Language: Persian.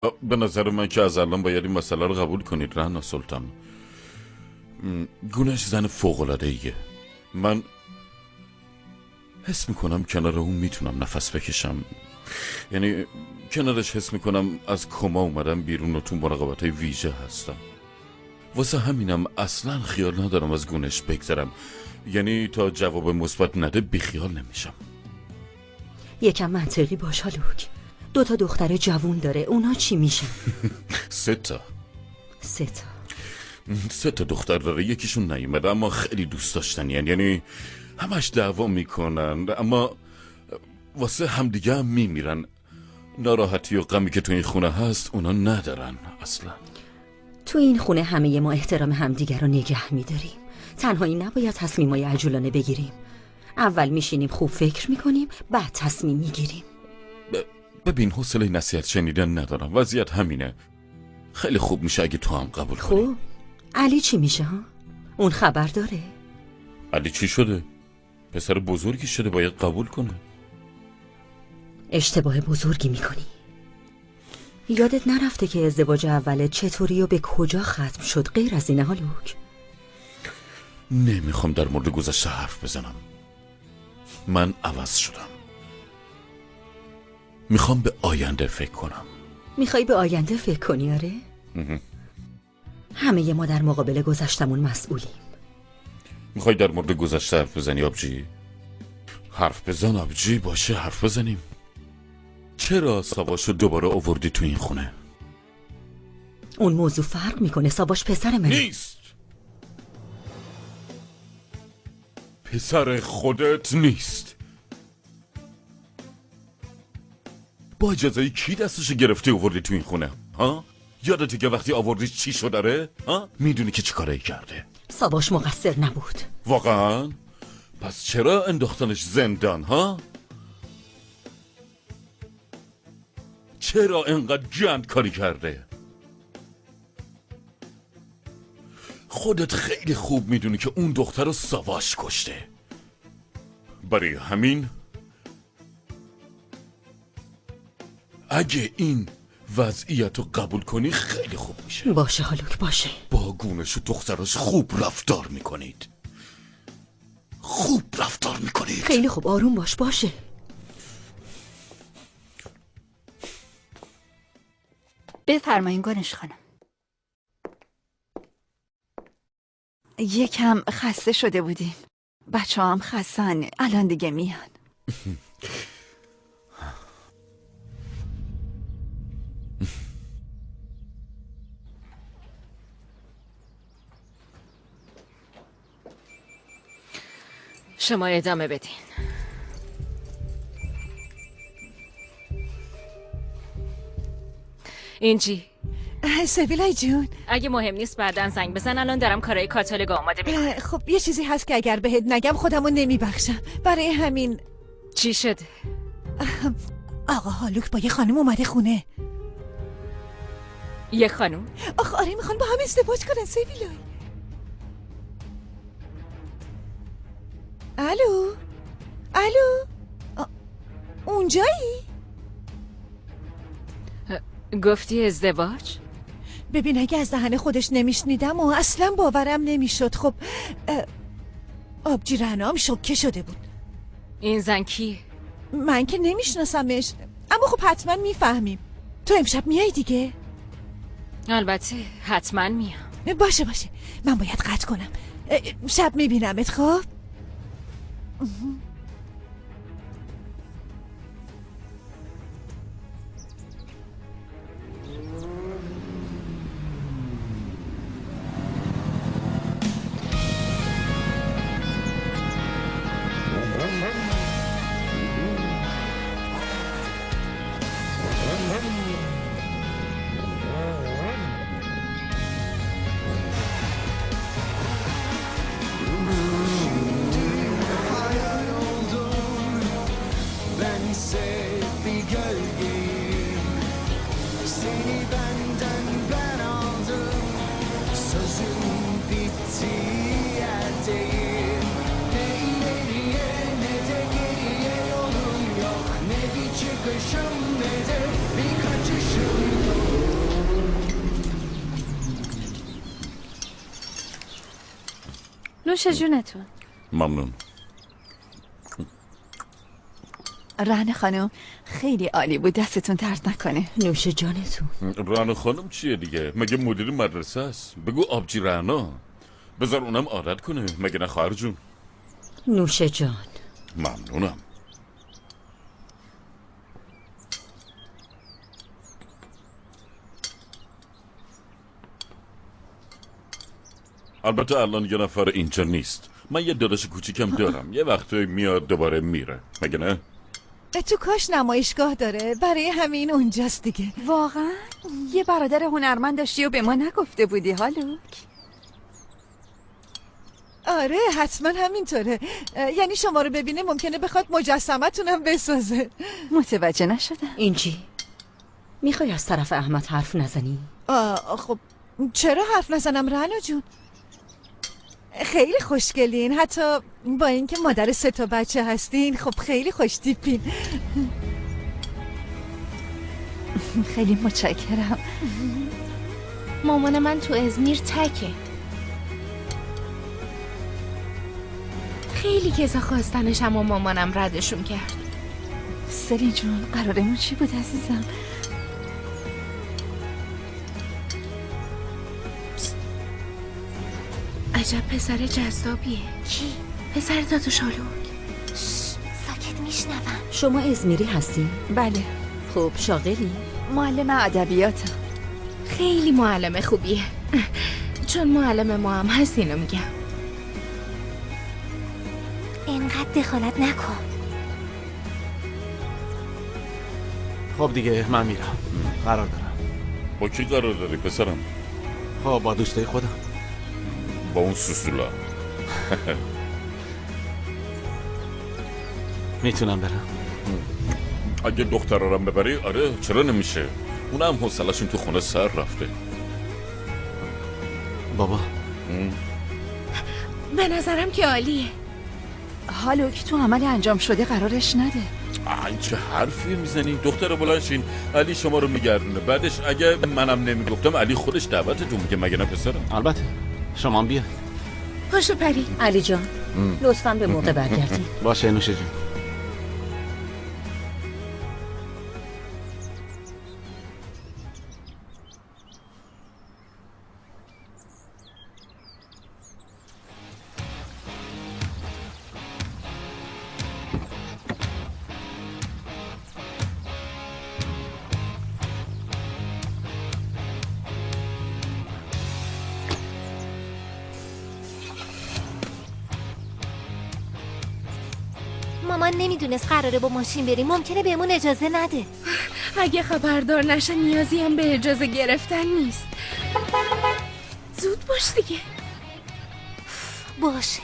به نظر من که از الان باید این مسئله رو قبول کنید رهنا سلطان. گونش زن فوق‌العاده‌ایه. من حس میکنم کنار اون میتونم نفس بکشم، یعنی کنارش حس میکنم از کما اومدم بیرون و تو مراقبت‌های ویژه هستم. واسه همینم اصلا خیال ندارم از گونش بگذرم، یعنی تا جواب مثبت نده بیخیال نمیشم. یکم منطقی باش هالوک. 2 دختر جوون داره، اونا چی میشن؟ 3 تا. 3 دختر داره، یکیشون نیومده اما خیلی دوست داشتنی، یعنی همش دعوا میکنن اما واسه همدیگه هم میمیرن. ناراحتی و غمی که تو این خونه هست اونا ندارن اصلا. تو این خونه همه ما احترام همدیگه رو نگه میداریم. تنهایی نباید تصمیمای عجولانه بگیریم. اول میشینیم خوب فکر میکنیم، بعد تصمیم میگیریم. ببین حوصله نصیحت شنیدن ندارم، وضعیت همینه. خیلی خوب میشه اگه تو هم قبول کنی. خب علی چی میشه ها؟ اون خبر داره؟ علی چی شده؟ پسر بزرگی شده، باید قبول کنه. اشتباه بزرگی میکنی. یادت نرفته که ازدواج اولت چطوری و به کجا ختم شد؟ غیر از اینه هالوک. نمیخوام در مورد گذشته حرف بزنم. من عوض شدم. میخوام به آینده فکر کنم. میخوای به آینده فکر کنی؟ آره؟ همه ما در مقابل گذشتمون مسئولیم. میخوای در مورد گذشته حرف بزنی آبجی؟ حرف بزن آبجی، باشه حرف بزنیم. چرا ساواشو دوباره آوردی تو این خونه؟ اون موضوع فرق میکنه. ساواش پسر منه. نیست. پسر خودت نیست. با اجازه کی دستشو گرفتی آوردی تو این خونه؟ ها؟ یادته که وقتی آوردیش چی شو داره؟ ها؟ میدونی که چی کاری کرده؟ ساواش مقصر نبود. واقعا؟ پس چرا انداختنش زندان ها؟ چرا انقدر گند کاری کرده؟ خودت خیلی خوب میدونی که اون دختر رو ساواش کشته. برای همین اگه این وضعیت رو قبول کنی خیلی خوب میشه. باشه هالوک باشه. با گونش و دختراش خوب رفتار میکنید. خوب رفتار میکنید. خیلی خوب آروم باش. باشه. بفرمایین گونش خانم. یکم خسته شده بودیم. بچه هم خستن، الان دیگه میان. شما ادامه بدین. اینجی سبیلای جون، اگه مهم نیست بعدن زنگ بزن، الان دارم کارهای کاتالوگ آماده میکنم. خب یه چیزی هست که اگر بهت نگم خودمو نمیبخشم. برای همین چی شده؟ آقا هالوک با یه خانم اومده خونه. یه خانم؟ آره میخوان با هم ازدواج کنن سبیلای. الو اونجایی؟ گفتی ازدواج؟ ببین اگه از دهن خودش نمیشنیدم و اصلا باورم نمیشد. خب آبجی رهنام شوکه شده بود. این زن کیه؟ من که نمیشناسمش، اما خب حتما میفهمیم. تو امشب میای دیگه؟ البته حتما میام. باشه من باید قطع کنم. شب میبینمت. خب çıkışım nedir? Bir kaçışım yok. نوش جونتون. ممنون. رهن خانم خیلی عالی بود، دستتون درد نکنه. نوش جانتون. رعنا خانم چیه دیگه؟ مگه مدیر مدرسه است؟ بگو آبجی رعنا. بذار اونم عادت کنه، مگه نه خواهر جون؟ نوش جان. ممنونم. البته الان یه نفر اینجا نیست. من یه داداش کوچیکم دارم، یه وقتی میاد دوباره میره، مگه نه؟ تو کاش نمایشگاه داره، برای همین اونجاست دیگه. واقعا یه برادر هنرمند داشتی و به ما نگفته بودی هالوک؟ آره حتما همینطوره. یعنی شما رو ببینه ممکنه بخواد مجسمتونم بسازه. متوجه نشدم. این چی؟ میخوای از طرف احمد حرف نزنی؟ خب چرا حرف نزنم رعنا جون؟ خیلی خوشگلین، حتی با اینکه مادر 3 تا بچه هستین. خب خیلی خوش تیپین. خیلی متشکرم. مامان من تو ازمیر تکه. خیلی کسا خواستنش اما مامانم ردشون کرد. سلی جون قرارمون چی بود عزیزم؟ عجب پسر جذابیه. کی؟ پسر دادو شالوک. ساکت میشنوم. شما ازمیری هستی؟ بله. خب شاغلی؟ معلم ادبیاتم. خیلی معلم خوبیه. چون معلم ما هم هست اینو میگم. اینقدر دخالت نکن. خب دیگه من میرم، قرار دارم. با کی قرار داری پسرم؟ خب با دوستای خودم. با اون سوسولا. میتونم برم؟ اگه دخترارم ببری آره، چرا نمیشه؟ اونم حوصله‌شون تو خونه سر رفته. بابا به نظرم که عالیه. هالوک تو عمل انجام شده قرارش نده. این چه حرفی میزنی؟ دختر بلندشین، علی شما رو میگردونه. بعدش اگه منم نمیگفتم علی خودش دعوتتون میگه، مگه نه پسرم؟ البته شما بیا. پاشو پری. علی جان لطفاً به موقع برگردین. باشه نوشه جون. مامان نمیدونست قراره با ماشین بریم، ممکنه بهمون اجازه نده. اگه خبردار نشه نیازی هم به اجازه گرفتن نیست. زود باش دیگه. باشه.